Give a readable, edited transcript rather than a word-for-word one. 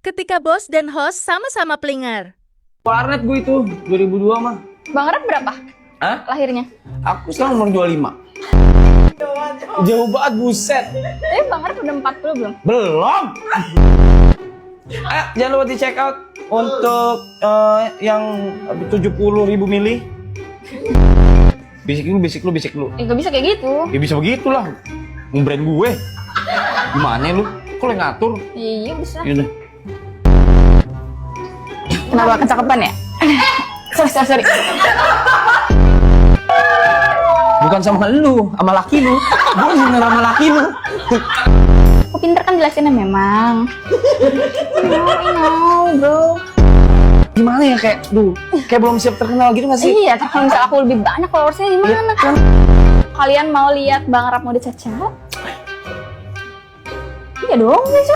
ketika bos dan host sama-sama pelingar. Warnet gue itu 2002 mah. Bang Rep berapa? Hah? Lahirnya? Aku sekarang umur 25. Jauh banget, buset. Tapi Bang Rep udah 40 belum? Belum. Ayo, jangan lupa di check out untuk yang 70.000 mili. Basic lu. Gak bisa kayak gitu. Ya bisa begitulah. Brand gue. Gimana lu? Kok lo yang ngatur? Iya bisa. Yaudah. Kenapa kecakapan ya? sorry. Bukan sama lu, sama laki lu. Gue bener sama laki lu. Kok pinter kan jelasinnya memang. I know, bro. Gimana ya kayak, kayak belum siap terkenal gitu gak sih? Iya, tapi kalau misal aku lebih banyak followersnya gimana? Kan? Kalian mau lihat Bang Rap mau dicaca? Iya dong, bisa.